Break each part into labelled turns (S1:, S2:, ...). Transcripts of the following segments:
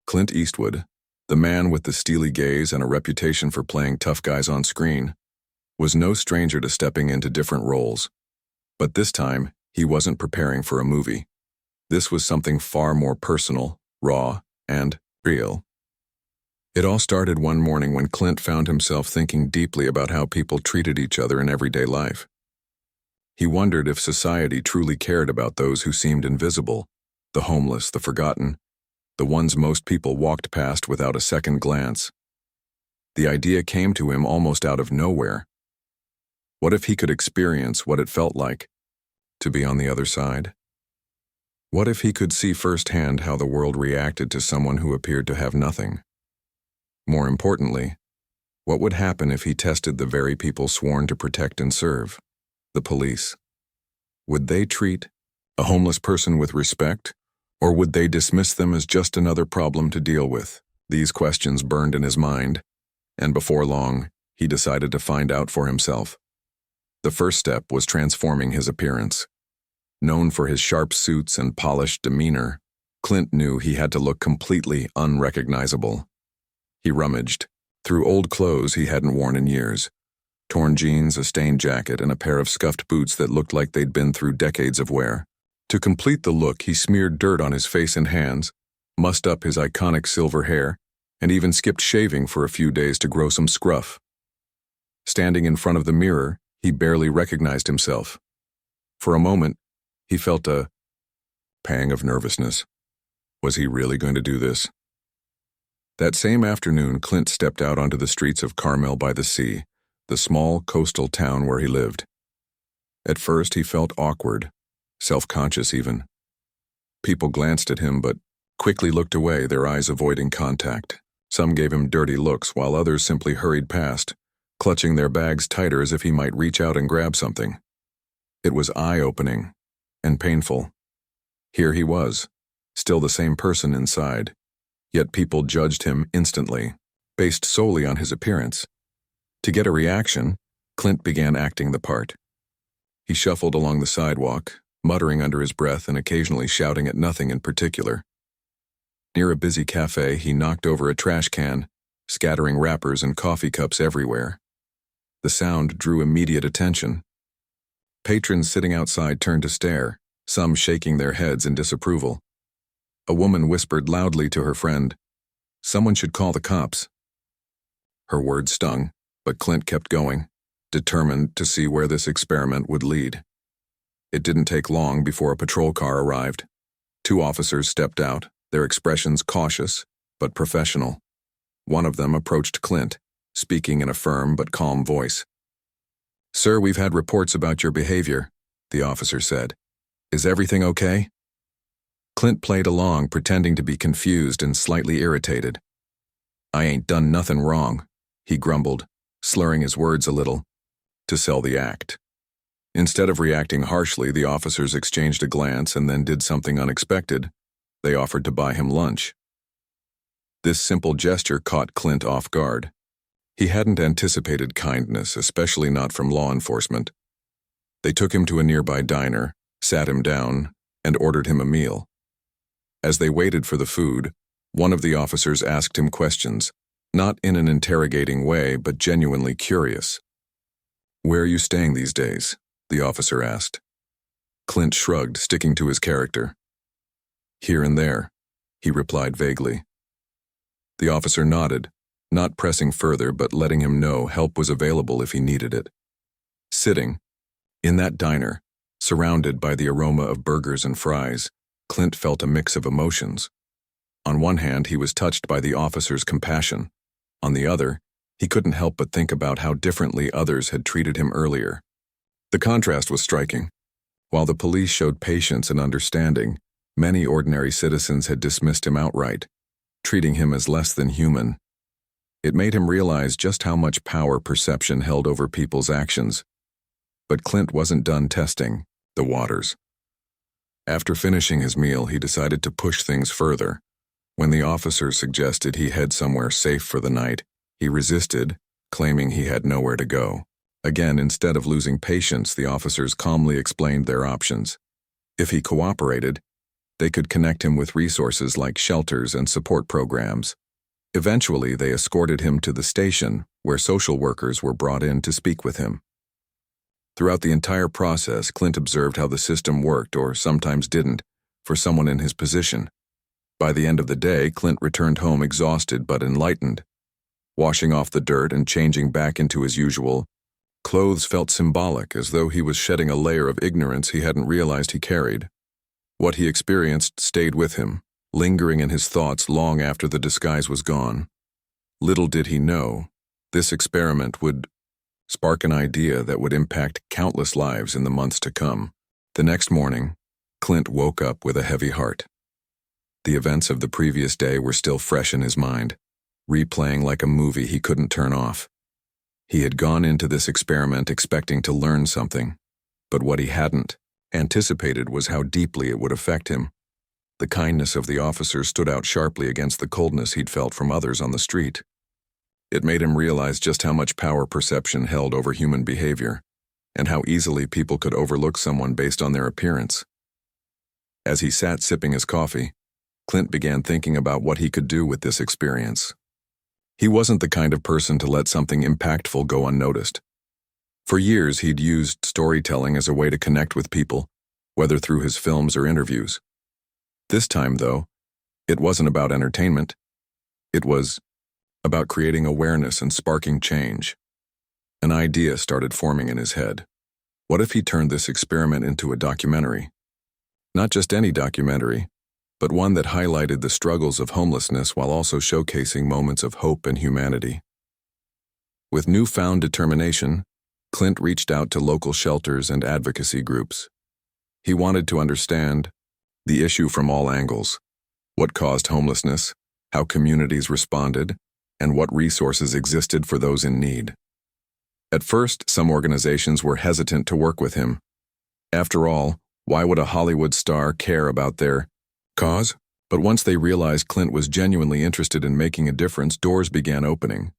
S1: Clint Eastwood, the man with the steely gaze and a reputation for playing tough guys on screen, was no stranger to stepping into different roles. But this time, he wasn't preparing for a movie. This was something far more personal, raw, and real. It all started one morning when Clint found himself thinking deeply about how people treated each other in everyday life. He wondered if society truly cared about those who seemed invisible, the homeless, the forgotten, the ones most people walked past without a second glance. The idea came to him almost out of nowhere. What if he could experience what it felt like to be on the other side? What if he could see firsthand how the world reacted to someone who appeared to have nothing? More importantly, what would happen if he tested the very people sworn to protect and serve, the police? Would they treat a homeless person with respect, or would they dismiss them as just another problem to deal with? These questions burned in his mind, and before long, he decided to find out for himself. The first step was transforming his appearance. Known for his sharp suits and polished demeanor, Clint knew he had to look completely unrecognizable. He rummaged through old clothes he hadn't worn in years, torn jeans, a stained jacket, and a pair of scuffed boots that looked like they'd been through decades of wear. To complete the look, he smeared dirt on his face and hands, mussed up his iconic silver hair, and even skipped shaving for a few days to grow some scruff. Standing in front of the mirror, he barely recognized himself. For a moment, he felt a pang of nervousness. Was he really going to do this? That same afternoon, Clint stepped out onto the streets of Carmel by the Sea, the small coastal town where he lived. At first, he felt awkward, self-conscious even. People glanced at him but quickly looked away, their eyes avoiding contact. Some gave him dirty looks while others simply hurried past, clutching their bags tighter as if he might reach out and grab something. It was eye-opening and painful. Here he was, still the same person inside, yet people judged him instantly, based solely on his appearance. To get a reaction, Clint began acting the part. He shuffled along the sidewalk, muttering under his breath and occasionally shouting at nothing in particular. Near a busy cafe, he knocked over a trash can, scattering wrappers and coffee cups everywhere. The sound drew immediate attention. Patrons sitting outside turned to stare, some shaking their heads in disapproval. A woman whispered loudly to her friend, "Someone should call the cops." Her words stung, but Clint kept going, determined to see where this experiment would lead. It didn't take long before a patrol car arrived. 2 officers stepped out, their expressions cautious but professional. One of them approached Clint, speaking in a firm but calm voice. "Sir, we've had reports about your behavior," the officer said. "Is everything okay?" Clint played along, pretending to be confused and slightly irritated. "I ain't done nothing wrong," he grumbled, slurring his words a little, to sell the act. Instead of reacting harshly, the officers exchanged a glance and then did something unexpected. They offered to buy him lunch. This simple gesture caught Clint off guard. He hadn't anticipated kindness, especially not from law enforcement. They took him to a nearby diner, sat him down, and ordered him a meal. As they waited for the food, one of the officers asked him questions, not in an interrogating way, but genuinely curious. "Where are you staying these days?" the officer asked. Clint shrugged, sticking to his character. "Here and there," he replied vaguely. The officer nodded, not pressing further but letting him know help was available if he needed it. Sitting in that diner, surrounded by the aroma of burgers and fries, Clint felt a mix of emotions. On one hand, he was touched by the officer's compassion. On the other, he couldn't help but think about how differently others had treated him earlier. The contrast was striking. While the police showed patience and understanding, many ordinary citizens had dismissed him outright, treating him as less than human. It made him realize just how much power perception held over people's actions. But Clint wasn't done testing the waters. After finishing his meal, he decided to push things further. When the officer suggested he head somewhere safe for the night, he resisted, claiming he had nowhere to go. Again, instead of losing patience, the officers calmly explained their options. If he cooperated, They could connect him with resources like shelters and support programs. Eventually, they escorted him to the station, where social workers were brought in to speak with him. Throughout the entire process, Clint observed how the system worked, or sometimes didn't, for someone in his position. By the end of the day, Clint returned home exhausted but enlightened. Washing off the dirt and changing back into his usual clothes felt symbolic, as though he was shedding a layer of ignorance he hadn't realized he carried. What he experienced stayed with him, lingering in his thoughts long after the disguise was gone. Little did he know, this experiment would spark an idea that would impact countless lives in the months to come. The next morning, Clint woke up with a heavy heart. The events of the previous day were still fresh in his mind, replaying like a movie he couldn't turn off. He had gone into this experiment expecting to learn something, but what he hadn't anticipated was how deeply it would affect him. The kindness of the officers stood out sharply against the coldness he'd felt from others on the street. It made him realize just how much power perception held over human behavior, and how easily people could overlook someone based on their appearance. As he sat sipping his coffee, Clint began thinking about what he could do with this experience. He wasn't the kind of person to let something impactful go unnoticed. For years, he'd used storytelling as a way to connect with people, whether through his films or interviews. This time, though, it wasn't about entertainment. It was about creating awareness and sparking change. An idea started forming in his head. What if he turned this experiment into a documentary? Not just any documentary, but one that highlighted the struggles of homelessness while also showcasing moments of hope and humanity. With newfound determination, Clint reached out to local shelters and advocacy groups. He wanted to understand the issue from all angles: what caused homelessness, how communities responded, and what resources existed for those in need. At first, some organizations were hesitant to work with him. After all, why would a Hollywood star care about their cause? But once they realized Clint was genuinely interested in making a difference, doors began opening.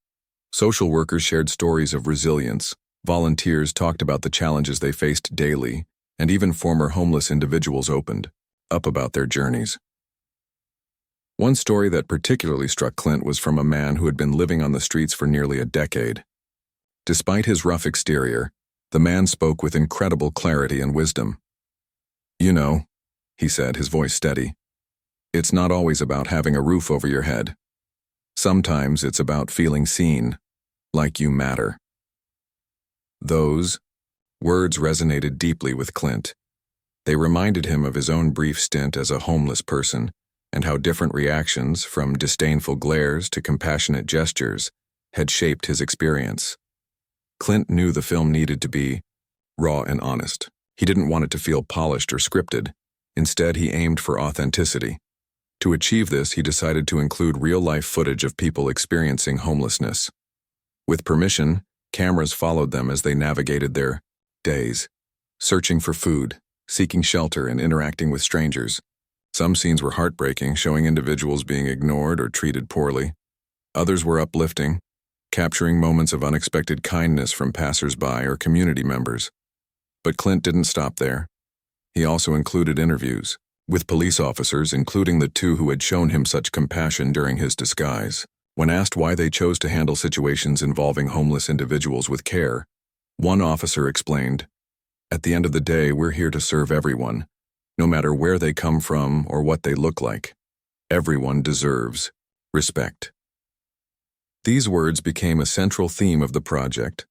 S1: Social workers shared stories of resilience, volunteers talked about the challenges they faced daily, and even former homeless individuals opened up about their journeys. One story that particularly struck Clint was from a man who had been living on the streets for nearly a decade. Despite his rough exterior, the man spoke with incredible clarity and wisdom. "You know," he said, his voice steady, "it's not always about having a roof over your head. Sometimes it's about feeling seen, like you matter." Those words resonated deeply with Clint. They reminded him of his own brief stint as a homeless person, and how different reactions, from disdainful glares to compassionate gestures, had shaped his experience. Clint knew the film needed to be raw and honest. He didn't want it to feel polished or scripted. Instead, he aimed for authenticity. To achieve this, he decided to include real-life footage of people experiencing homelessness. With permission, cameras followed them as they navigated their days, searching for food, seeking shelter, and interacting with strangers. Some scenes were heartbreaking, showing individuals being ignored or treated poorly. Others were uplifting, capturing moments of unexpected kindness from passers-by or community members. But Clint didn't stop there. He also included interviews with police officers, including the two who had shown him such compassion during his disguise. When asked why they chose to handle situations involving homeless individuals with care, one officer explained, "At the end of the day, we're here to serve everyone, no matter where they come from or what they look like. Everyone deserves respect." These words became a central theme of the project,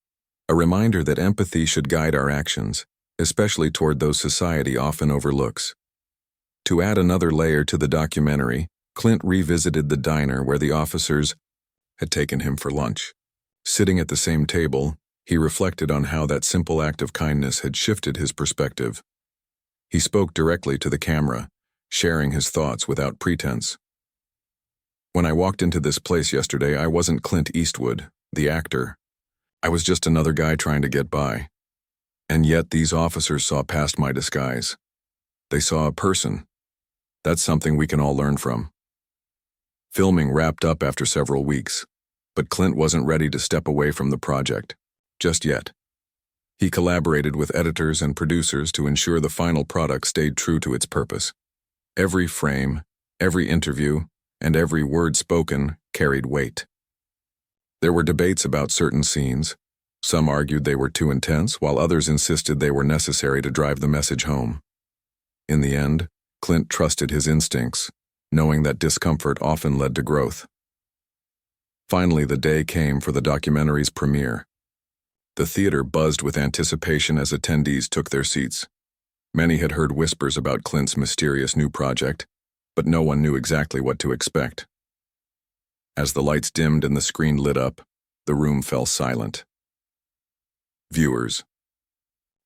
S1: a reminder that empathy should guide our actions, especially toward those society often overlooks. To add another layer to the documentary, Clint revisited the diner where the officers had taken him for lunch. Sitting at the same table, he reflected on how that simple act of kindness had shifted his perspective. He spoke directly to the camera, sharing his thoughts without pretense. "When I walked into this place yesterday, I wasn't Clint Eastwood, the actor. I was just another guy trying to get by. And yet these officers saw past my disguise. They saw a person. That's something we can all learn from." Filming wrapped up after several weeks, but Clint wasn't ready to step away from the project just yet. He collaborated with editors and producers to ensure the final product stayed true to its purpose. Every frame, every interview, and every word spoken carried weight. There were debates about certain scenes. Some argued they were too intense, while others insisted they were necessary to drive the message home. In the end, Clint trusted his instincts, knowing that discomfort often led to growth. Finally, the day came for the documentary's premiere. The theater buzzed with anticipation as attendees took their seats. Many had heard whispers about Clint's mysterious new project, but no one knew exactly what to expect. As the lights dimmed and the screen lit up, the room fell silent. Viewers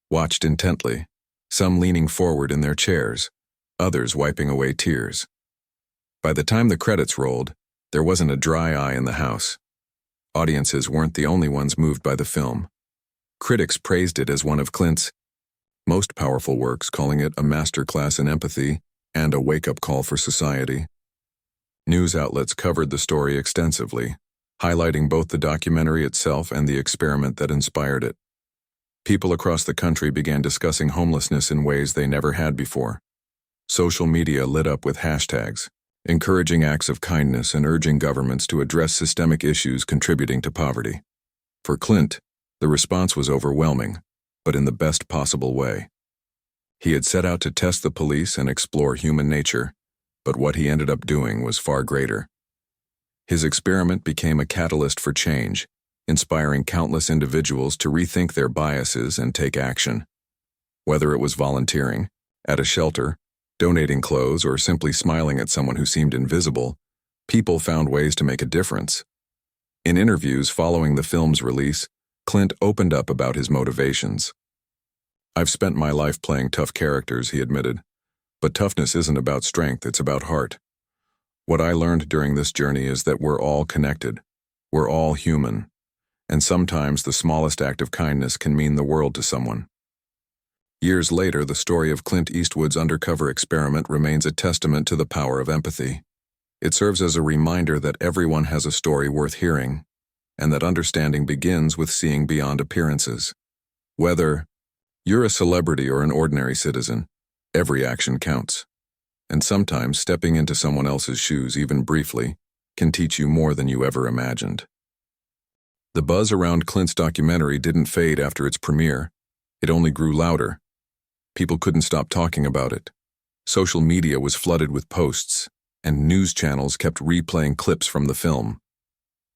S1: watched intently, some leaning forward in their chairs, others wiping away tears. By the time the credits rolled, there wasn't a dry eye in the house. Audiences weren't the only ones moved by the film. Critics praised it as one of Clint's most powerful works, calling it a masterclass in empathy and a wake-up call for society. News outlets covered the story extensively, highlighting both the documentary itself and the experiment that inspired it. People across the country began discussing homelessness in ways they never had before. Social media lit up with hashtags, encouraging acts of kindness and urging governments to address systemic issues contributing to poverty. For Clint, the response was overwhelming, but in the best possible way. He had set out to test the police and explore human nature, but what he ended up doing was far greater. His experiment became a catalyst for change, inspiring countless individuals to rethink their biases and take action. Whether it was volunteering, at a shelter, donating clothes, or simply smiling at someone who seemed invisible, people found ways to make a difference. In interviews following the film's release, Clint opened up about his motivations. "I've spent my life playing tough characters," he admitted. "But toughness isn't about strength, it's about heart. What I learned during this journey is that we're all connected. We're all human. And sometimes the smallest act of kindness can mean the world to someone." Years later, the story of Clint Eastwood's undercover experiment remains a testament to the power of empathy. It serves as a reminder that everyone has a story worth hearing, and that understanding begins with seeing beyond appearances. Whether you're a celebrity or an ordinary citizen, every action counts. And sometimes stepping into someone else's shoes, even briefly, can teach you more than you ever imagined. The buzz around Clint's documentary didn't fade after its premiere. It only grew louder. People couldn't stop talking about it. Social media was flooded with posts, and news channels kept replaying clips from the film.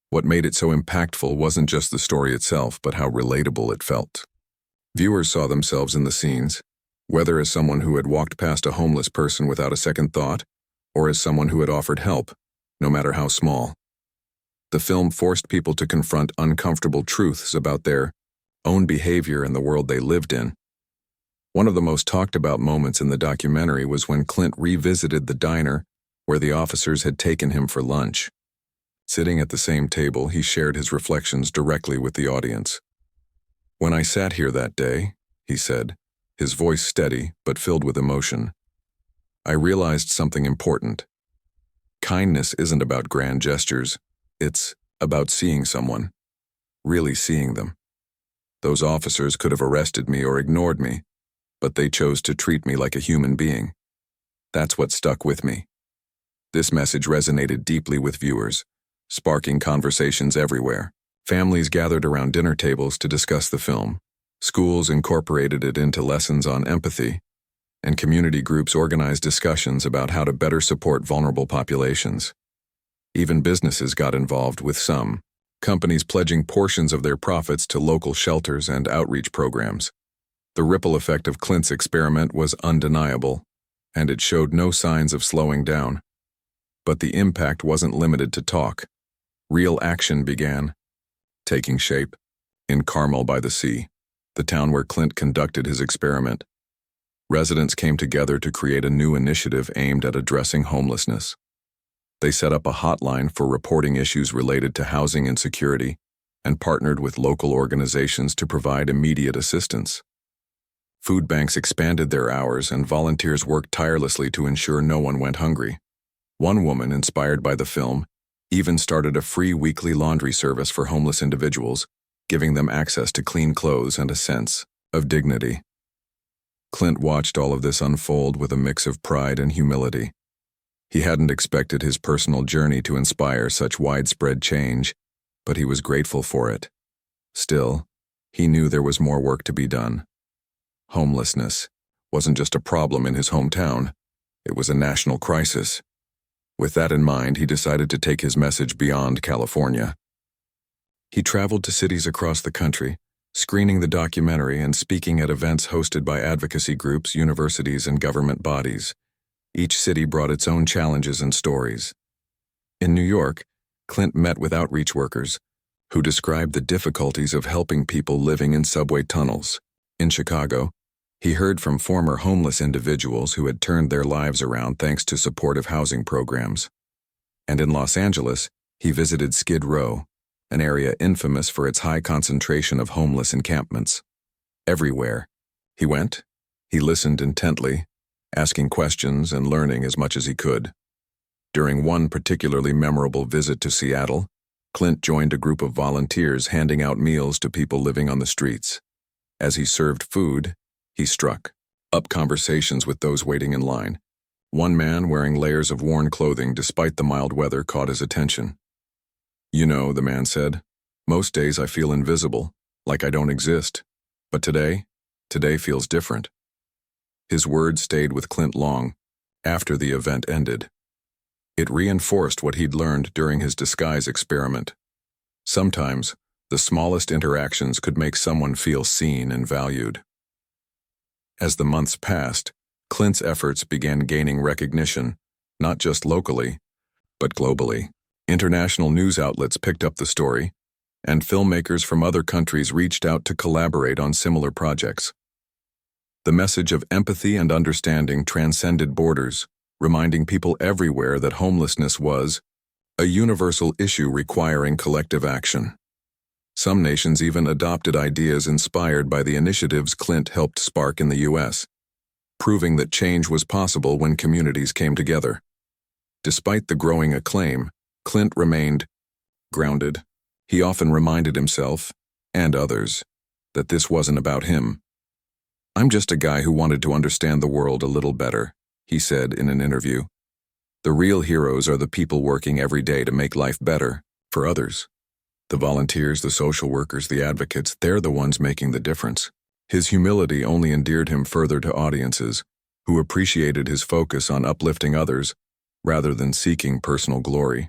S1: What made it so impactful wasn't just the story itself, but how relatable it felt. Viewers saw themselves in the scenes, whether as someone who had walked past a homeless person without a second thought, or as someone who had offered help, no matter how small. The film forced people to confront uncomfortable truths about their own behavior and the world they lived in. One of the most talked about moments in the documentary was when Clint revisited the diner where the officers had taken him for lunch. Sitting at the same table, he shared his reflections directly with the audience. "When I sat here that day," he said, his voice steady but filled with emotion, "I realized something important. Kindness isn't about grand gestures. It's about seeing someone, really seeing them. Those officers could have arrested me or ignored me, but they chose to treat me like a human being. That's what stuck with me." This message resonated deeply with viewers, sparking conversations everywhere. Families gathered around dinner tables to discuss the film. Schools incorporated it into lessons on empathy, and community groups organized discussions about how to better support vulnerable populations. Even businesses got involved, with some companies pledging portions of their profits to local shelters and outreach programs. The ripple effect of Clint's experiment was undeniable, and it showed no signs of slowing down. But the impact wasn't limited to talk. Real action began taking shape in Carmel by the Sea, the town where Clint conducted his experiment. Residents came together to create a new initiative aimed at addressing homelessness. They set up a hotline for reporting issues related to housing insecurity and partnered with local organizations to provide immediate assistance. Food banks expanded their hours, and volunteers worked tirelessly to ensure no one went hungry. One woman, inspired by the film, even started a free weekly laundry service for homeless individuals, giving them access to clean clothes and a sense of dignity. Clint watched all of this unfold with a mix of pride and humility. He hadn't expected his personal journey to inspire such widespread change, but he was grateful for it. Still, he knew there was more work to be done. Homelessness wasn't just a problem in his hometown, it was a national crisis. With that in mind, he decided to take his message beyond California. He traveled to cities across the country, screening the documentary and speaking at events hosted by advocacy groups, universities, and government bodies. Each city brought its own challenges and stories. In New York, Clint met with outreach workers, who described the difficulties of helping people living in subway tunnels. In Chicago, he heard from former homeless individuals who had turned their lives around thanks to supportive housing programs. And in Los Angeles, he visited Skid Row, an area infamous for its high concentration of homeless encampments. Everywhere he went, he listened intently, asking questions and learning as much as he could. During one particularly memorable visit to Seattle, Clint joined a group of volunteers handing out meals to people living on the streets. As he served food, he struck up conversations with those waiting in line. One man wearing layers of worn clothing despite the mild weather caught his attention. "You know," the man said, "most days I feel invisible, like I don't exist. But today feels different." His words stayed with Clint long after the event ended. It reinforced what he'd learned during his disguise experiment. Sometimes, the smallest interactions could make someone feel seen and valued. As the months passed, Clint's efforts began gaining recognition, not just locally, but globally. International news outlets picked up the story, and filmmakers from other countries reached out to collaborate on similar projects. The message of empathy and understanding transcended borders, reminding people everywhere that homelessness was a universal issue requiring collective action. Some nations even adopted ideas inspired by the initiatives Clint helped spark in the U.S., proving that change was possible when communities came together. Despite the growing acclaim, Clint remained grounded. He often reminded himself, and others, that this wasn't about him. "I'm just a guy who wanted to understand the world a little better," he said in an interview. "The real heroes are the people working every day to make life better for others. The volunteers, the social workers, the advocates, they're the ones making the difference." His humility only endeared him further to audiences, who appreciated his focus on uplifting others rather than seeking personal glory.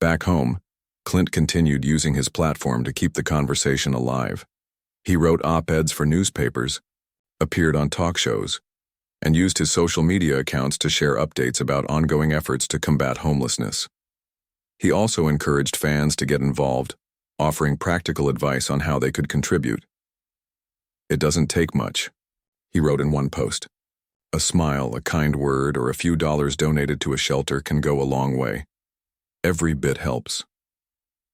S1: Back home, Clint continued using his platform to keep the conversation alive. He wrote op-eds for newspapers, appeared on talk shows, and used his social media accounts to share updates about ongoing efforts to combat homelessness. He also encouraged fans to get involved, offering practical advice on how they could contribute. "It doesn't take much," he wrote in one post. "A smile, a kind word, or a few dollars donated to a shelter can go a long way. Every bit helps."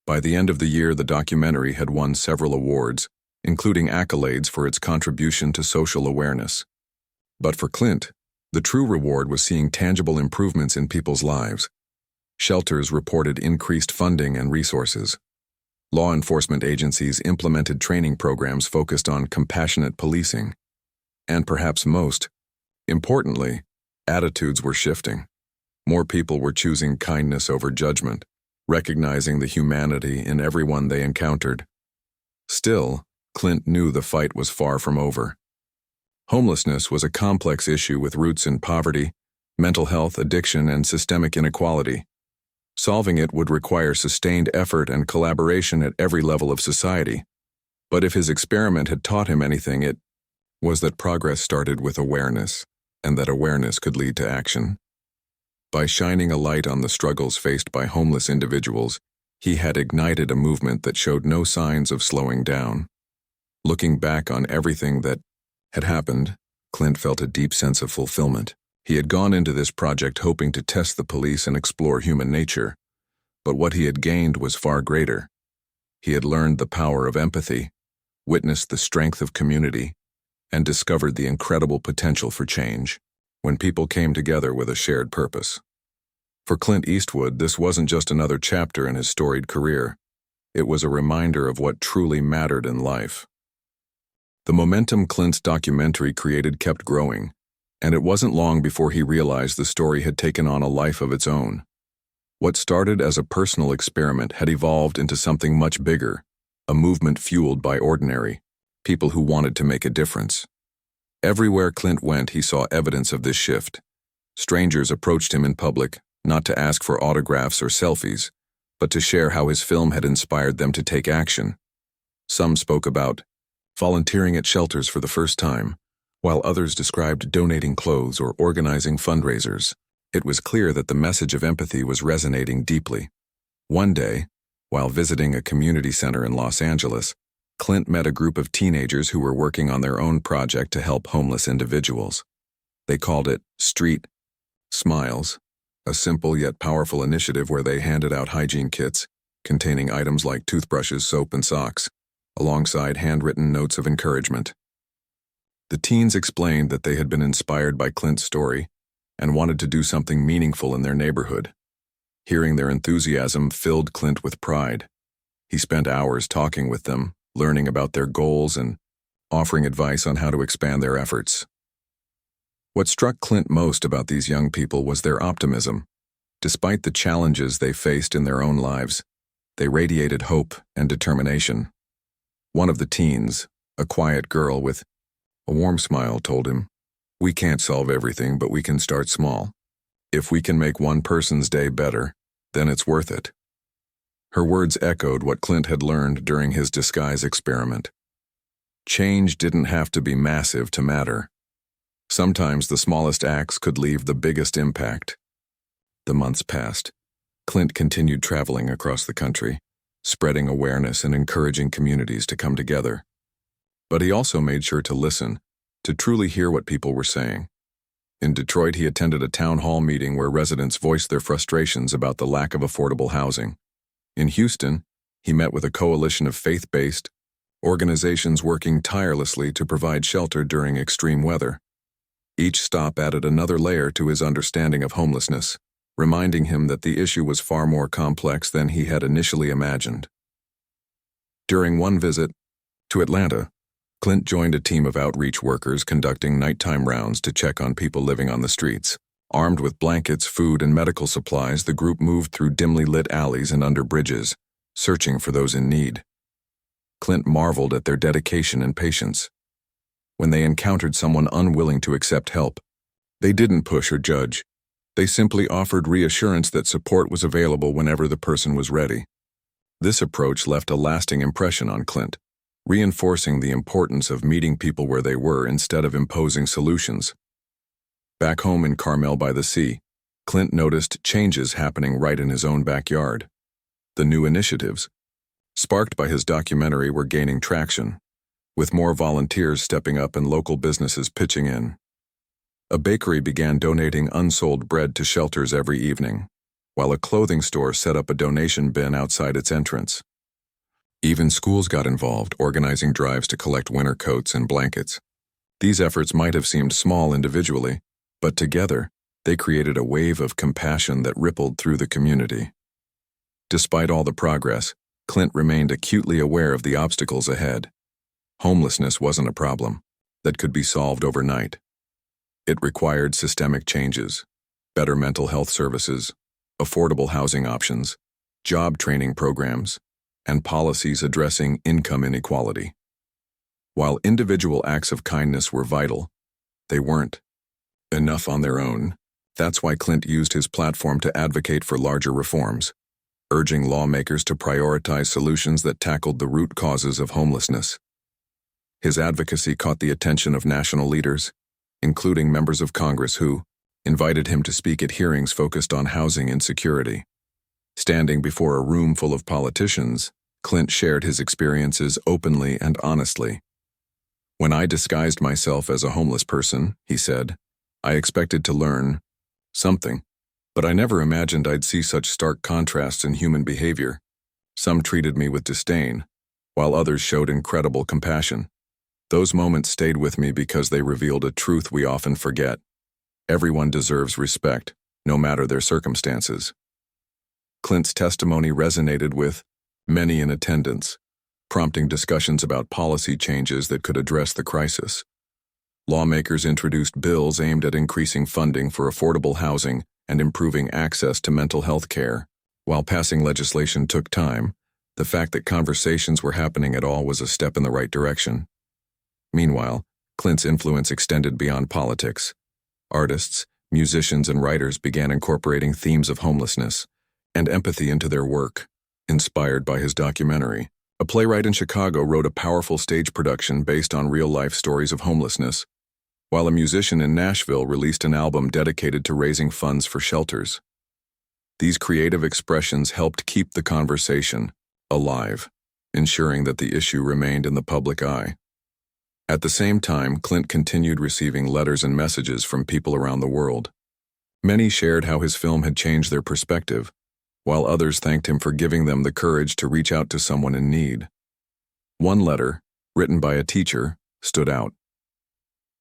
S1: By the end of the year, the documentary had won several awards, including accolades for its contribution to social awareness. But for Clint, the true reward was seeing tangible improvements in people's lives. Shelters reported increased funding and resources. Law enforcement agencies implemented training programs focused on compassionate policing. And perhaps most importantly, attitudes were shifting. More people were choosing kindness over judgment, recognizing the humanity in everyone they encountered. Still, Clint knew the fight was far from over. Homelessness was a complex issue with roots in poverty, mental health, addiction, and systemic inequality. Solving it would require sustained effort and collaboration at every level of society. But if his experiment had taught him anything, it was that progress started with awareness, and that awareness could lead to action. By shining a light on the struggles faced by homeless individuals, he had ignited a movement that showed no signs of slowing down. Looking back on everything that had happened, Clint felt a deep sense of fulfillment. He had gone into this project hoping to test the police and explore human nature, but what he had gained was far greater. He had learned the power of empathy, witnessed the strength of community, and discovered the incredible potential for change when people came together with a shared purpose. For Clint Eastwood, this wasn't just another chapter in his storied career. It was a reminder of what truly mattered in life. The momentum Clint's documentary created kept growing, and it wasn't long before he realized the story had taken on a life of its own. What started as a personal experiment had evolved into something much bigger, a movement fueled by ordinary people who wanted to make a difference. Everywhere Clint went, he saw evidence of this shift. Strangers approached him in public, not to ask for autographs or selfies, but to share how his film had inspired them to take action. Some spoke about volunteering at shelters for the first time, while others described donating clothes or organizing fundraisers. It was clear that the message of empathy was resonating deeply. One day, while visiting a community center in Los Angeles, Clint met a group of teenagers who were working on their own project to help homeless individuals. They called it Street Smiles, a simple yet powerful initiative where they handed out hygiene kits containing items like toothbrushes, soap, and socks, alongside handwritten notes of encouragement. The teens explained that they had been inspired by Clint's story and wanted to do something meaningful in their neighborhood. Hearing their enthusiasm filled Clint with pride. He spent hours talking with them, learning about their goals and offering advice on how to expand their efforts. What struck Clint most about these young people was their optimism. Despite the challenges they faced in their own lives, they radiated hope and determination. One of the teens, a quiet girl with a warm smile, told him, "We can't solve everything, but we can start small. If we can make one person's day better, then it's worth it." Her words echoed what Clint had learned during his disguise experiment. Change didn't have to be massive to matter. Sometimes the smallest acts could leave the biggest impact. The months passed. Clint continued traveling across the country, spreading awareness and encouraging communities to come together. But he also made sure to listen, to truly hear what people were saying. In Detroit, he attended a town hall meeting where residents voiced their frustrations about the lack of affordable housing. In Houston, he met with a coalition of faith-based organizations working tirelessly to provide shelter during extreme weather. Each stop added another layer to his understanding of homelessness, reminding him that the issue was far more complex than he had initially imagined. During one visit to Atlanta, Clint joined a team of outreach workers conducting nighttime rounds to check on people living on the streets. Armed with blankets, food, and medical supplies, the group moved through dimly lit alleys and under bridges, searching for those in need. Clint marveled at their dedication and patience. When they encountered someone unwilling to accept help, they didn't push or judge. They simply offered reassurance that support was available whenever the person was ready. This approach left a lasting impression on Clint, reinforcing the importance of meeting people where they were instead of imposing solutions. Back home in Carmel by the Sea, Clint noticed changes happening right in his own backyard. The new initiatives, sparked by his documentary, were gaining traction, with more volunteers stepping up and local businesses pitching in. A bakery began donating unsold bread to shelters every evening, while a clothing store set up a donation bin outside its entrance. Even schools got involved, organizing drives to collect winter coats and blankets. These efforts might have seemed small individually, but together, they created a wave of compassion that rippled through the community. Despite all the progress, Clint remained acutely aware of the obstacles ahead. Homelessness wasn't a problem that could be solved overnight. It required systemic changes, better mental health services, affordable housing options, job training programs, and policies addressing income inequality. While individual acts of kindness were vital, they weren't enough on their own. That's why Clint used his platform to advocate for larger reforms, urging lawmakers to prioritize solutions that tackled the root causes of homelessness. His advocacy caught the attention of national leaders, including members of Congress who invited him to speak at hearings focused on housing insecurity. Standing before a room full of politicians, Clint shared his experiences openly and honestly. "When I disguised myself as a homeless person," he said, "I expected to learn something, but I never imagined I'd see such stark contrasts in human behavior. Some treated me with disdain, while others showed incredible compassion. Those moments stayed with me because they revealed a truth we often forget. Everyone deserves respect, no matter their circumstances." Clint's testimony resonated with many in attendance, prompting discussions about policy changes that could address the crisis. Lawmakers introduced bills aimed at increasing funding for affordable housing and improving access to mental health care. While passing legislation took time, the fact that conversations were happening at all was a step in the right direction. Meanwhile, Clint's influence extended beyond politics. Artists, musicians, and writers began incorporating themes of homelessness and empathy into their work. Inspired by his documentary, a playwright in Chicago wrote a powerful stage production based on real-life stories of homelessness, while a musician in Nashville released an album dedicated to raising funds for shelters. These creative expressions helped keep the conversation alive, ensuring that the issue remained in the public eye. At the same time, Clint continued receiving letters and messages from people around the world. Many shared how his film had changed their perspective, while others thanked him for giving them the courage to reach out to someone in need. One letter, written by a teacher, stood out.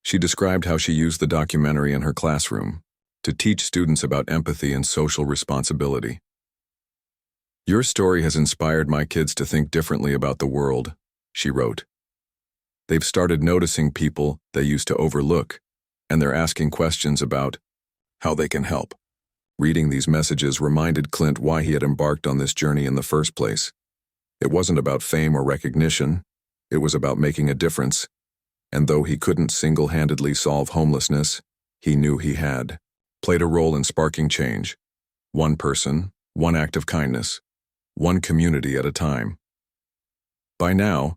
S1: She described how she used the documentary in her classroom to teach students about empathy and social responsibility. "Your story has inspired my kids to think differently about the world," she wrote. "They've started noticing people they used to overlook, and they're asking questions about how they can help." Reading these messages reminded Clint why he had embarked on this journey in the first place. It wasn't about fame or recognition, it was about making a difference, and though he couldn't single-handedly solve homelessness, he knew he had played a role in sparking change. One person, one act of kindness, one community at a time. By now,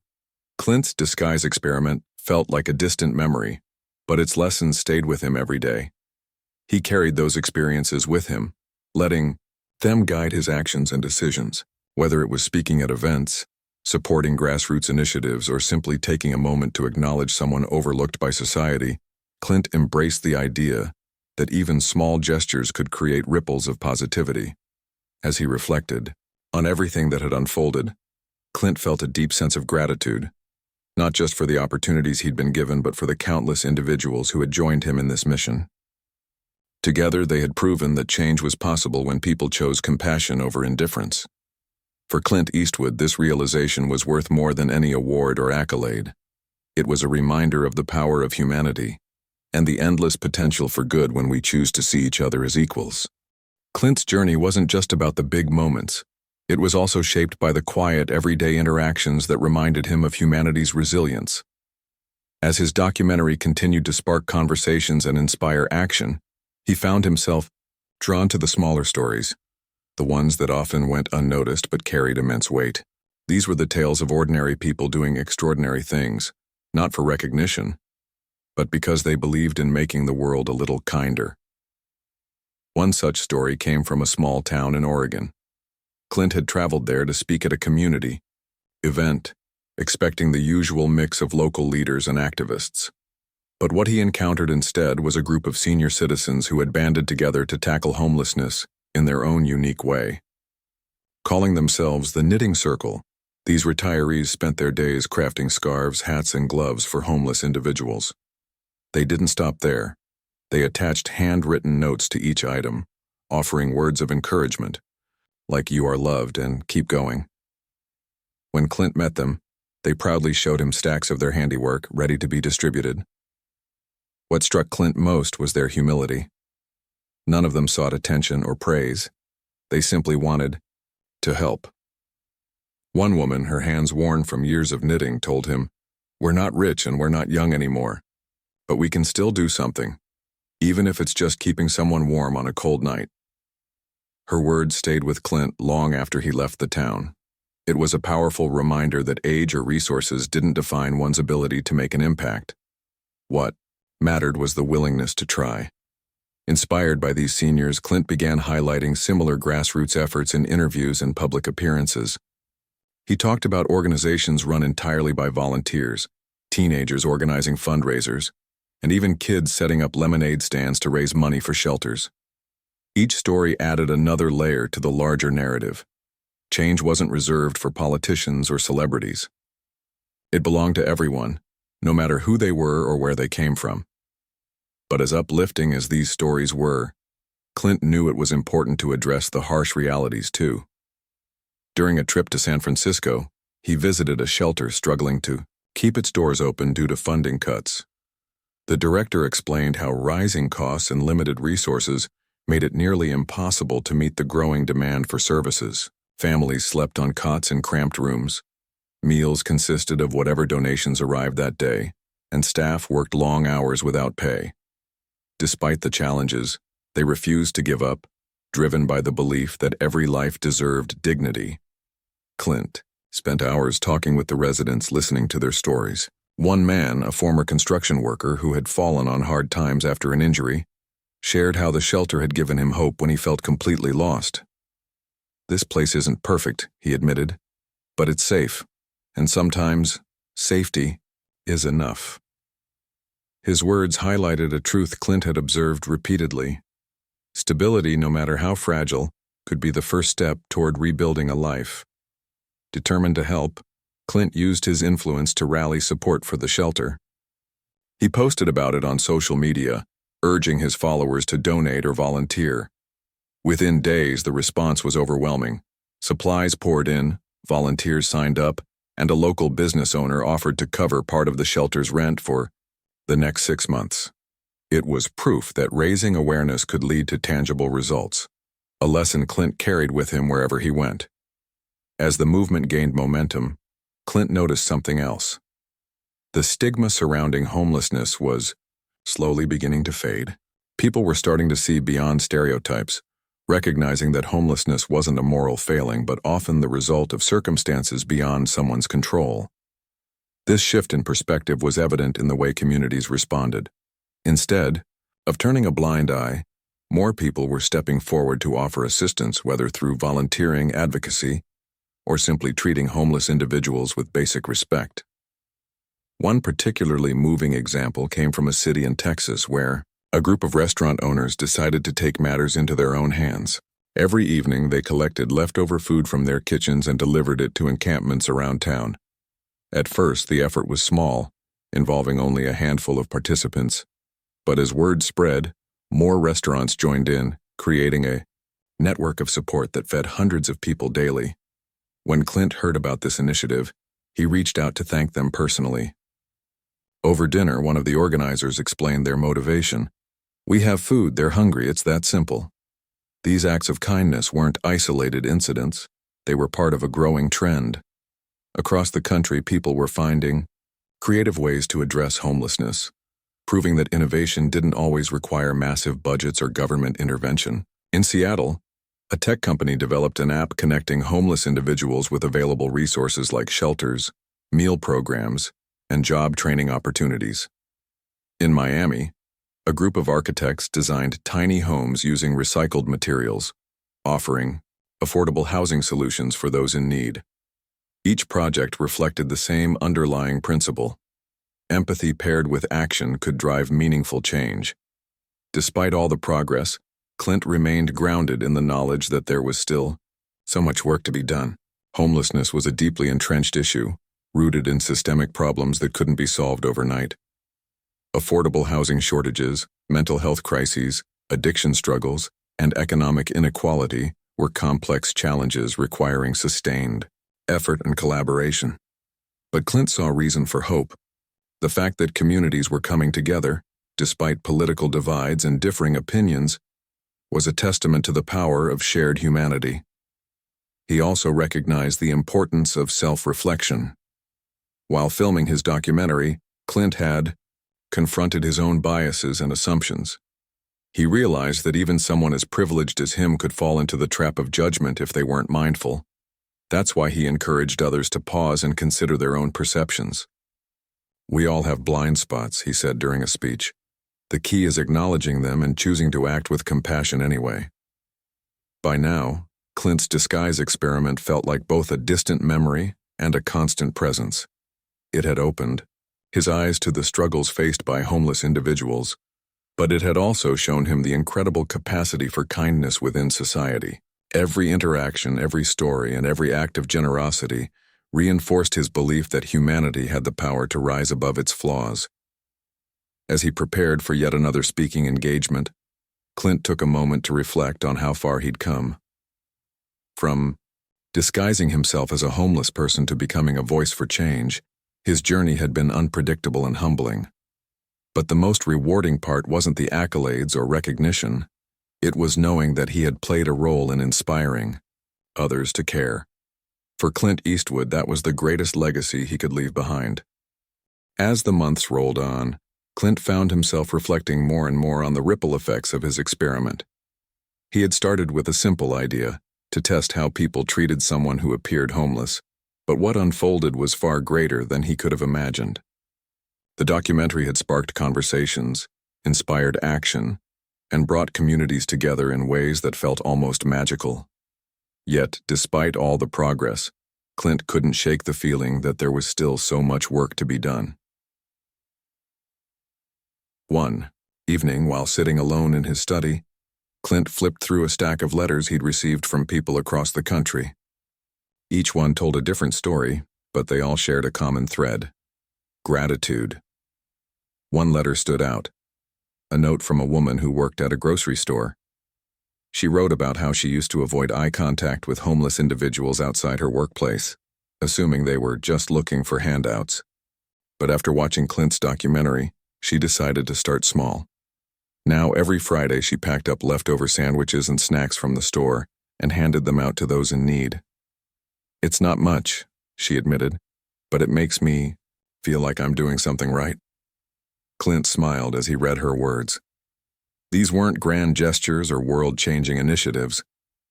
S1: Clint's disguise experiment felt like a distant memory, but its lessons stayed with him every day. He carried those experiences with him, letting them guide his actions and decisions. Whether it was speaking at events, supporting grassroots initiatives, or simply taking a moment to acknowledge someone overlooked by society, Clint embraced the idea that even small gestures could create ripples of positivity. As he reflected on everything that had unfolded, Clint felt a deep sense of gratitude, not just for the opportunities he'd been given, but for the countless individuals who had joined him in this mission. Together, they had proven that change was possible when people chose compassion over indifference. For Clint Eastwood, this realization was worth more than any award or accolade. It was a reminder of the power of humanity and the endless potential for good when we choose to see each other as equals. Clint's journey wasn't just about the big moments. It was also shaped by the quiet, everyday interactions that reminded him of humanity's resilience. As his documentary continued to spark conversations and inspire action, he found himself drawn to the smaller stories, the ones that often went unnoticed but carried immense weight. These were the tales of ordinary people doing extraordinary things, not for recognition, but because they believed in making the world a little kinder. One such story came from a small town in Oregon. Clint had traveled there to speak at a community event, expecting the usual mix of local leaders and activists. But what he encountered instead was a group of senior citizens who had banded together to tackle homelessness in their own unique way. Calling themselves the Knitting Circle, these retirees spent their days crafting scarves, hats, and gloves for homeless individuals. They didn't stop there. They attached handwritten notes to each item, offering words of encouragement, like "you are loved" and "keep going." When Clint met them, they proudly showed him stacks of their handiwork ready to be distributed. What struck Clint most was their humility. None of them sought attention or praise. They simply wanted to help. One woman, her hands worn from years of knitting, told him, "We're not rich and we're not young anymore, but we can still do something, even if it's just keeping someone warm on a cold night." Her words stayed with Clint long after he left the town. It was a powerful reminder that age or resources didn't define one's ability to make an impact. What mattered was the willingness to try. Inspired by these seniors, Clint began highlighting similar grassroots efforts in interviews and public appearances. He talked about organizations run entirely by volunteers, teenagers organizing fundraisers, and even kids setting up lemonade stands to raise money for shelters. Each story added another layer to the larger narrative. Change wasn't reserved for politicians or celebrities. It belonged to everyone, no matter who they were or where they came from. But as uplifting as these stories were, Clint knew it was important to address the harsh realities too. During a trip to San Francisco, he visited a shelter struggling to keep its doors open due to funding cuts. The director explained how rising costs and limited resources made it nearly impossible to meet the growing demand for services. Families slept on cots in cramped rooms. Meals consisted of whatever donations arrived that day, and staff worked long hours without pay. Despite the challenges, they refused to give up, driven by the belief that every life deserved dignity. Clint spent hours talking with the residents, listening to their stories. One man, a former construction worker who had fallen on hard times after an injury, shared how the shelter had given him hope when he felt completely lost. "This place isn't perfect," he admitted, "but it's safe, and sometimes safety is enough." His words highlighted a truth Clint had observed repeatedly. Stability, no matter how fragile, could be the first step toward rebuilding a life. Determined to help, Clint used his influence to rally support for the shelter. He posted about it on social media, urging his followers to donate or volunteer. Within days, the response was overwhelming. Supplies poured in, volunteers signed up, and a local business owner offered to cover part of the shelter's rent for the next 6 months. It was proof that raising awareness could lead to tangible results, a lesson Clint carried with him wherever he went. As the movement gained momentum, Clint noticed something else. The stigma surrounding homelessness was slowly beginning to fade. People were starting to see beyond stereotypes, recognizing that homelessness wasn't a moral failing but often the result of circumstances beyond someone's control. This shift in perspective was evident in the way communities responded. Instead of turning a blind eye, more people were stepping forward to offer assistance, whether through volunteering, advocacy, or simply treating homeless individuals with basic respect. One particularly moving example came from a city in Texas where a group of restaurant owners decided to take matters into their own hands. Every evening, they collected leftover food from their kitchens and delivered it to encampments around town. At first, the effort was small, involving only a handful of participants, but as word spread, more restaurants joined in, creating a network of support that fed hundreds of people daily. When Clint heard about this initiative, he reached out to thank them personally. Over dinner, one of the organizers explained their motivation. "We have food, they're hungry, it's that simple." These acts of kindness weren't isolated incidents, they were part of a growing trend. Across the country, people were finding creative ways to address homelessness, proving that innovation didn't always require massive budgets or government intervention. In Seattle, a tech company developed an app connecting homeless individuals with available resources like shelters, meal programs, and job training opportunities. In Miami, a group of architects designed tiny homes using recycled materials, offering affordable housing solutions for those in need. Each project reflected the same underlying principle. Empathy paired with action could drive meaningful change. Despite all the progress, Clint remained grounded in the knowledge that there was still so much work to be done. Homelessness was a deeply entrenched issue, rooted in systemic problems that couldn't be solved overnight. Affordable housing shortages, mental health crises, addiction struggles, and economic inequality were complex challenges requiring sustained effort and collaboration. But Clint saw reason for hope. The fact that communities were coming together, despite political divides and differing opinions, was a testament to the power of shared humanity. He also recognized the importance of self-reflection. While filming his documentary, Clint had confronted his own biases and assumptions. He realized that even someone as privileged as him could fall into the trap of judgment if they weren't mindful. That's why he encouraged others to pause and consider their own perceptions. "We all have blind spots," he said during a speech. "The key is acknowledging them and choosing to act with compassion anyway." By now, Clint's disguise experiment felt like both a distant memory and a constant presence. It had opened his eyes to the struggles faced by homeless individuals, but it had also shown him the incredible capacity for kindness within society. Every interaction, every story, and every act of generosity reinforced his belief that humanity had the power to rise above its flaws. As he prepared for yet another speaking engagement, Clint took a moment to reflect on how far he'd come. From Disguising himself as a homeless person to becoming a voice for change, his journey had been unpredictable and humbling. But the most rewarding part wasn't the accolades or recognition. It was knowing that he had played a role in inspiring others to care. For Clint Eastwood, that was the greatest legacy he could leave behind. As the months rolled on, Clint found himself reflecting more and more on the ripple effects of his experiment. He had started with a simple idea, to test how people treated someone who appeared homeless, but what unfolded was far greater than he could have imagined. The documentary had sparked conversations, inspired action, and brought communities together in ways that felt almost magical. Yet, despite all the progress, Clint couldn't shake the feeling that there was still so much work to be done. One evening, while sitting alone in his study, Clint flipped through a stack of letters he'd received from people across the country. Each one told a different story, but they all shared a common thread: gratitude. One letter stood out, a note from a woman who worked at a grocery store. She wrote about how she used to avoid eye contact with homeless individuals outside her workplace, assuming they were just looking for handouts. But after watching Clint's documentary, she decided to start small. Now, every Friday, she packed up leftover sandwiches and snacks from the store and handed them out to those in need. "It's not much," she admitted, "but it makes me feel like I'm doing something right." Clint smiled as he read her words. These weren't grand gestures or world-changing initiatives.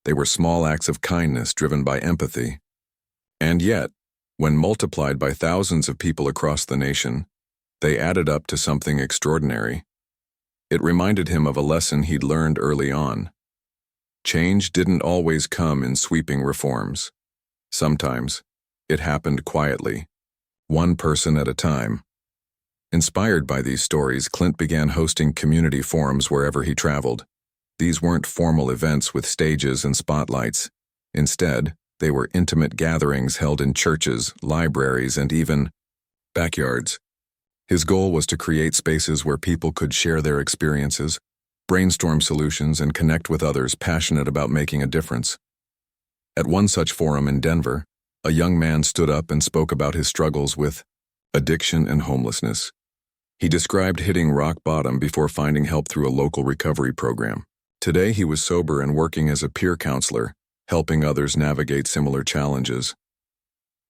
S1: They were small acts of kindness driven by empathy. And yet, when multiplied by thousands of people across the nation, they added up to something extraordinary. It reminded him of a lesson he'd learned early on. Change didn't always come in sweeping reforms. Sometimes, it happened quietly, one person at a time. Inspired by these stories, Clint began hosting community forums wherever he traveled. These weren't formal events with stages and spotlights. Instead, they were intimate gatherings held in churches, libraries, and even backyards. His goal was to create spaces where people could share their experiences, brainstorm solutions, and connect with others passionate about making a difference. At one such forum in Denver, a young man stood up and spoke about his struggles with addiction and homelessness. He described hitting rock bottom before finding help through a local recovery program. Today, he was sober and working as a peer counselor, helping others navigate similar challenges.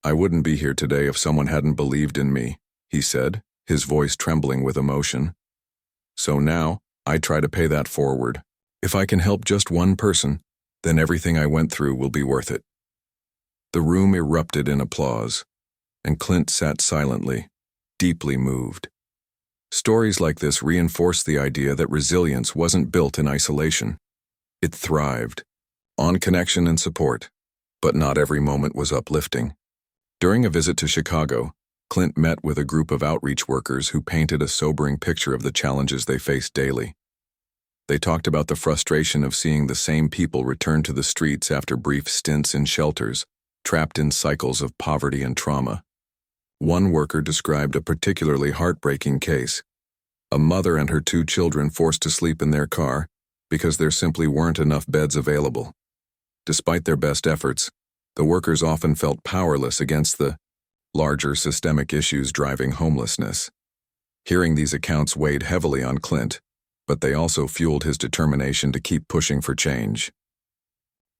S1: "I wouldn't be here today if someone hadn't believed in me," he said, his voice trembling with emotion. "So now, I try to pay that forward. If I can help just one person, then everything I went through will be worth it." The room erupted in applause, and Clint sat silently, deeply moved. Stories like this reinforced the idea that resilience wasn't built in isolation. It thrived on connection and support, but not every moment was uplifting. During a visit to Chicago, Clint met with a group of outreach workers who painted a sobering picture of the challenges they faced daily. They talked about the frustration of seeing the same people return to the streets after brief stints in shelters, trapped in cycles of poverty and trauma. One worker described a particularly heartbreaking case: a mother and her 2 children forced to sleep in their car because there simply weren't enough beds available. Despite their best efforts, the workers often felt powerless against the larger systemic issues driving homelessness. Hearing these accounts weighed heavily on Clint, but they also fueled his determination to keep pushing for change.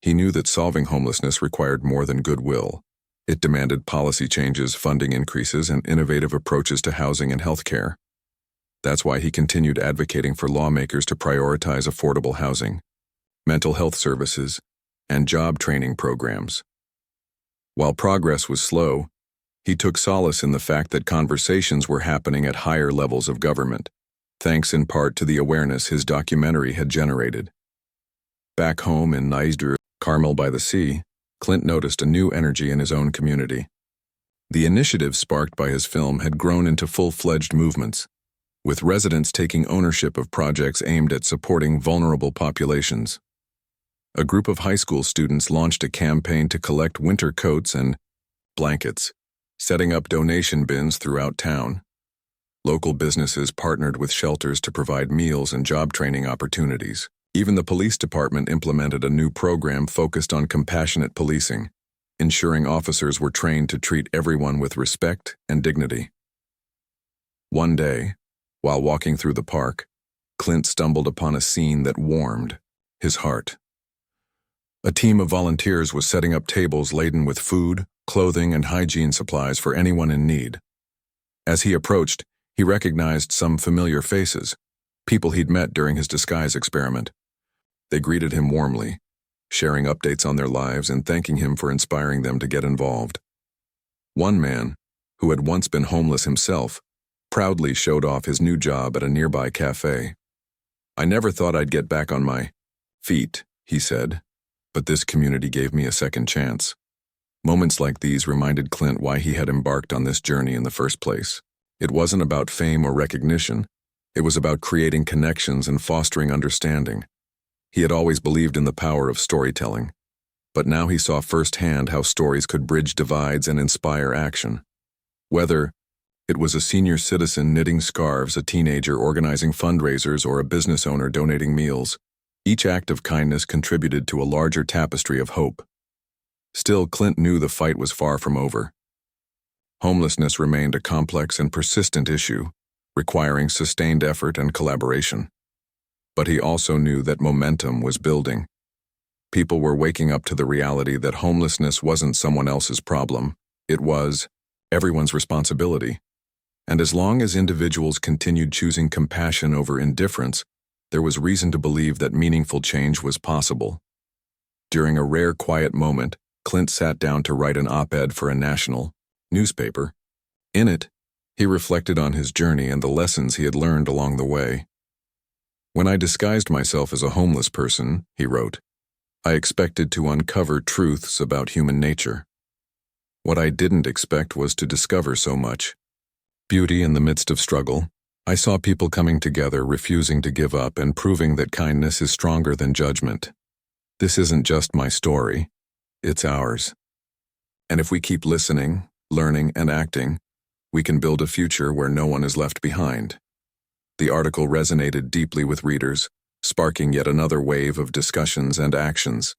S1: He knew that solving homelessness required more than goodwill. It demanded policy changes, funding increases, and innovative approaches to housing and healthcare. That's why he continued advocating for lawmakers to prioritize affordable housing, mental health services, and job training programs. While progress was slow, he took solace in the fact that conversations were happening at higher levels of government, thanks in part to the awareness his documentary had generated. Back home in Nizdr, Carmel by the Sea, Clint noticed a new energy in his own community. The initiatives sparked by his film had grown into full-fledged movements, with residents taking ownership of projects aimed at supporting vulnerable populations. A group of high school students launched a campaign to collect winter coats and blankets, setting up donation bins throughout town. Local businesses partnered with shelters to provide meals and job training opportunities. Even the police department implemented a new program focused on compassionate policing, ensuring officers were trained to treat everyone with respect and dignity. One day, while walking through the park, Clint stumbled upon a scene that warmed his heart. A team of volunteers was setting up tables laden with food, clothing, and hygiene supplies for anyone in need. As he approached, he recognized some familiar faces, people he'd met during his disguise experiment. They greeted him warmly, sharing updates on their lives and thanking him for inspiring them to get involved. One man, who had once been homeless himself, proudly showed off his new job at a nearby cafe. "I never thought I'd get back on my feet," he said, "but this community gave me a second chance." Moments like these reminded Clint why he had embarked on this journey in the first place. It wasn't about fame or recognition. It was about creating connections and fostering understanding. He had always believed in the power of storytelling, but now he saw firsthand how stories could bridge divides and inspire action. Whether it was a senior citizen knitting scarves, a teenager organizing fundraisers, or a business owner donating meals, each act of kindness contributed to a larger tapestry of hope. Still, Clint knew the fight was far from over. Homelessness remained a complex and persistent issue, requiring sustained effort and collaboration. But he also knew that momentum was building. People were waking up to the reality that homelessness wasn't someone else's problem, it was everyone's responsibility. And as long as individuals continued choosing compassion over indifference, there was reason to believe that meaningful change was possible. During a rare quiet moment, Clint sat down to write an op-ed for a national newspaper. In it, he reflected on his journey and the lessons he had learned along the way. "When I disguised myself as a homeless person," he wrote, "I expected to uncover truths about human nature. What I didn't expect was to discover so much beauty in the midst of struggle. I saw people coming together, refusing to give up, and proving that kindness is stronger than judgment. This isn't just my story, it's ours. And if we keep listening, learning, and acting, we can build a future where no one is left behind." The article resonated deeply with readers, sparking yet another wave of discussions and actions.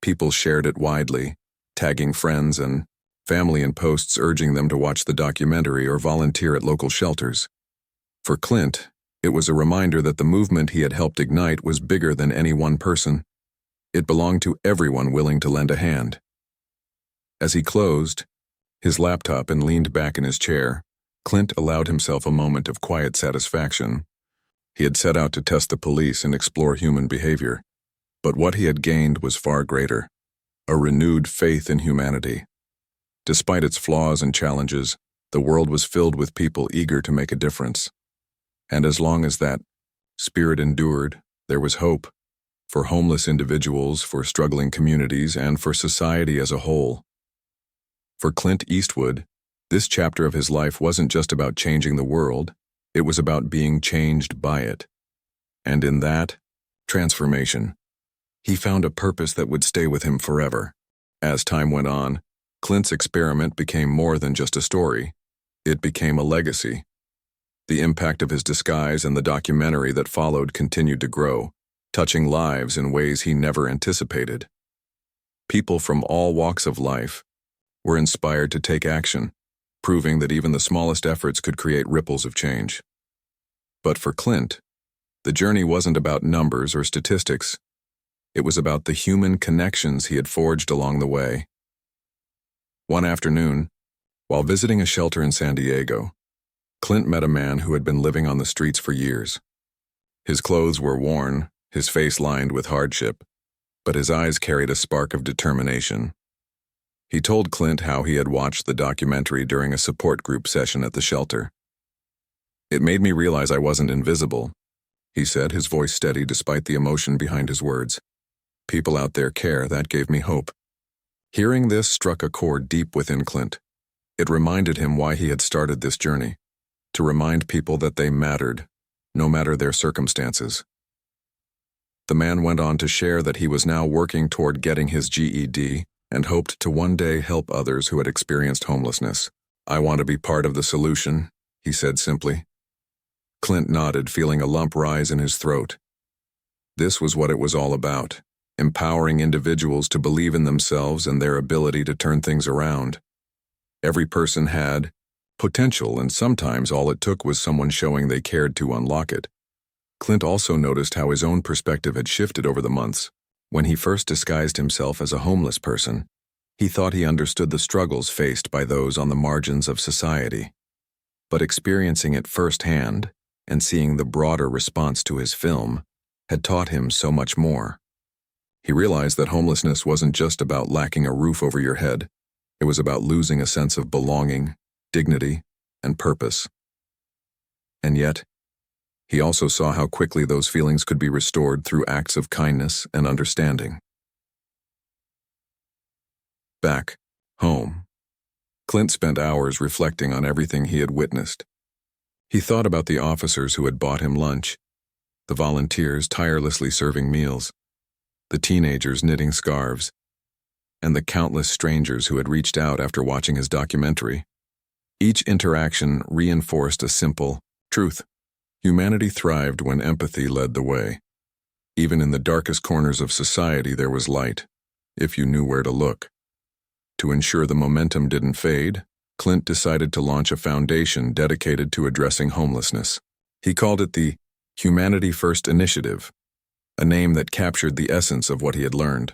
S1: People shared it widely, tagging friends and family in posts urging them to watch the documentary or volunteer at local shelters. For Clint, it was a reminder that the movement he had helped ignite was bigger than any one person. It belonged to everyone willing to lend a hand. As he closed his laptop and leaned back in his chair, Clint allowed himself a moment of quiet satisfaction. He had set out to test the police and explore human behavior, but what he had gained was far greater: a renewed faith in humanity. Despite its flaws and challenges, the world was filled with people eager to make a difference. And as long as that spirit endured, there was hope for homeless individuals, for struggling communities, and for society as a whole. For Clint Eastwood, this chapter of his life wasn't just about changing the world, it was about being changed by it. And in that transformation, he found a purpose that would stay with him forever. As time went on, Clint's experiment became more than just a story. It became a legacy. The impact of his disguise and the documentary that followed continued to grow, touching lives in ways he never anticipated. People from all walks of life were inspired to take action, proving that even the smallest efforts could create ripples of change. But for Clint, the journey wasn't about numbers or statistics. It was about the human connections he had forged along the way. One afternoon, while visiting a shelter in San Diego, Clint met a man who had been living on the streets for years. His clothes were worn, his face lined with hardship, but his eyes carried a spark of determination. He told Clint how he had watched the documentary during a support group session at the shelter. "It made me realize I wasn't invisible," he said, his voice steady despite the emotion behind his words. "People out there care, that gave me hope." Hearing this struck a chord deep within Clint. It reminded him why he had started this journey, to remind people that they mattered, no matter their circumstances. The man went on to share that he was now working toward getting his GED and hoped to one day help others who had experienced homelessness. "I want to be part of the solution," he said simply. Clint nodded, feeling a lump rise in his throat. This was what it was all about: empowering individuals to believe in themselves and their ability to turn things around. Every person had potential, and sometimes all it took was someone showing they cared to unlock it. Clint also noticed how his own perspective had shifted over the months. When he first disguised himself as a homeless person, he thought he understood the struggles faced by those on the margins of society. But experiencing it firsthand and seeing the broader response to his film had taught him so much more. He realized that homelessness wasn't just about lacking a roof over your head. It was about losing a sense of belonging, dignity, and purpose. And yet, he also saw how quickly those feelings could be restored through acts of kindness and understanding. Back home, Clint spent hours reflecting on everything he had witnessed. He thought about the officers who had bought him lunch, the volunteers tirelessly serving meals, the teenagers knitting scarves, and the countless strangers who had reached out after watching his documentary. Each interaction reinforced a simple truth. Humanity thrived when empathy led the way. Even in the darkest corners of society there was light, if you knew where to look. To ensure the momentum didn't fade, Clint decided to launch a foundation dedicated to addressing homelessness. He called it the Humanity First Initiative, a name that captured the essence of what he had learned.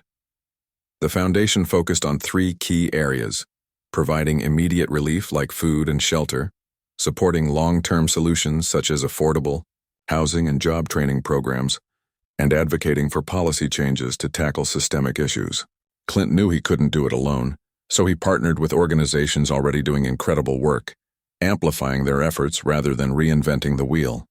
S1: The foundation focused on 3 key areas: providing immediate relief like food and shelter, supporting long-term solutions such as affordable housing and job training programs, and advocating for policy changes to tackle systemic issues. Clint knew he couldn't do it alone, so he partnered with organizations already doing incredible work, amplifying their efforts rather than reinventing the wheel.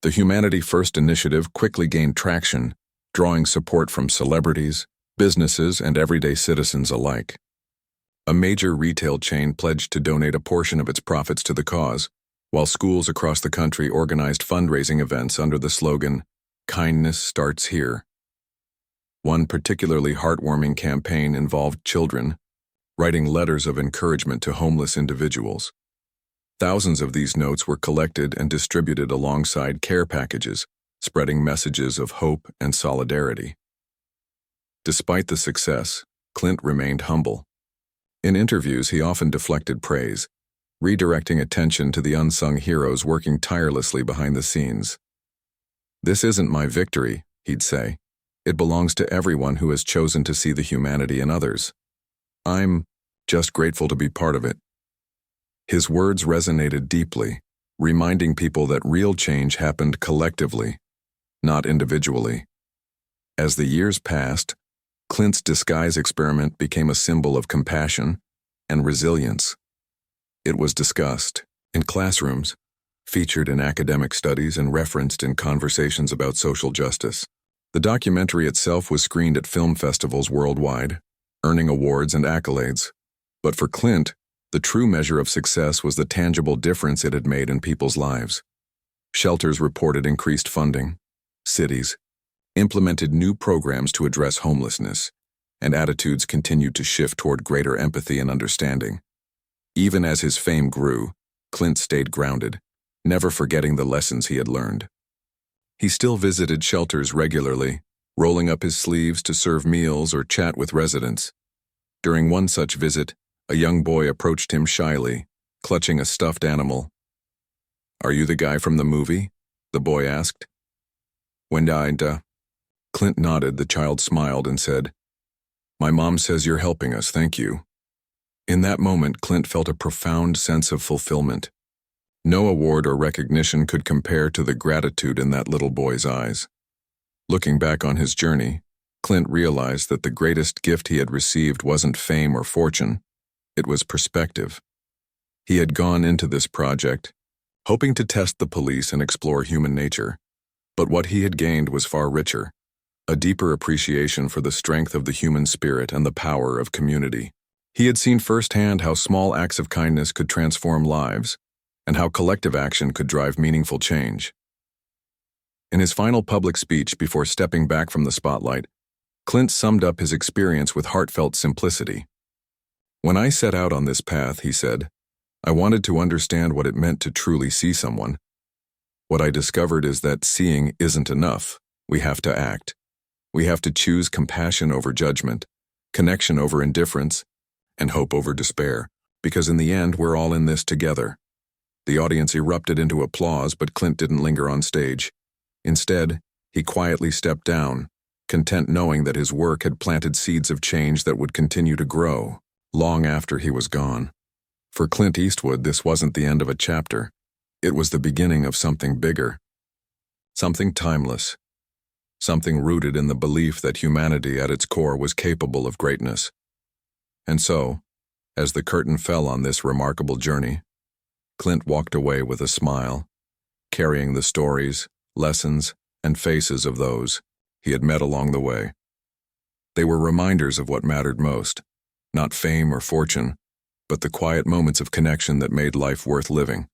S1: The Humanity First initiative quickly gained traction, drawing support from celebrities, businesses, and everyday citizens alike. A major retail chain pledged to donate a portion of its profits to the cause, while schools across the country organized fundraising events under the slogan, "Kindness Starts Here." One particularly heartwarming campaign involved children writing letters of encouragement to homeless individuals. Thousands of these notes were collected and distributed alongside care packages, spreading messages of hope and solidarity. Despite the success, Clint remained humble. In interviews, he often deflected praise, redirecting attention to the unsung heroes working tirelessly behind the scenes. "This isn't my victory," he'd say. "It belongs to everyone who has chosen to see the humanity in others. I'm just grateful to be part of it." His words resonated deeply, reminding people that real change happened collectively, not individually. As the years passed, Clint's disguise experiment became a symbol of compassion and resilience. It was discussed in classrooms, featured in academic studies, and referenced in conversations about social justice. The documentary itself was screened at film festivals worldwide, earning awards and accolades. But for Clint, the true measure of success was the tangible difference it had made in people's lives. Shelters reported increased funding, cities implemented new programs to address homelessness, and attitudes continued to shift toward greater empathy and understanding. Even as his fame grew, Clint stayed grounded, never forgetting the lessons he had learned. He still visited shelters regularly, rolling up his sleeves to serve meals or chat with residents. During one such visit, a young boy approached him shyly, clutching a stuffed animal. "Are you the guy from the movie?" the boy asked. "When I Clint nodded. The child smiled and said, "My mom says you're helping us, thank you." In that moment, Clint felt a profound sense of fulfillment. No award or recognition could compare to the gratitude in that little boy's eyes. Looking back on his journey, Clint realized that the greatest gift he had received wasn't fame or fortune, it was perspective. He had gone into this project, hoping to test the police and explore human nature, but what he had gained was far richer. A deeper appreciation for the strength of the human spirit and the power of community. He had seen firsthand how small acts of kindness could transform lives, and how collective action could drive meaningful change. In his final public speech before stepping back from the spotlight, Clint summed up his experience with heartfelt simplicity. "When I set out on this path," he said, "I wanted to understand what it meant to truly see someone. What I discovered is that seeing isn't enough, we have to act. We have to choose compassion over judgment, connection over indifference, and hope over despair, because in the end, we're all in this together. The audience erupted into applause, but Clint didn't linger on stage. Instead, he quietly stepped down, content knowing that his work had planted seeds of change that would continue to grow long after he was gone. For Clint Eastwood, this wasn't the end of a chapter. It was the beginning of something bigger, something timeless, something rooted in the belief that humanity at its core was capable of greatness. And so, as the curtain fell on this remarkable journey, Clint walked away with a smile, carrying the stories, lessons, and faces of those he had met along the way. They were reminders of what mattered most, not fame or fortune, but the quiet moments of connection that made life worth living.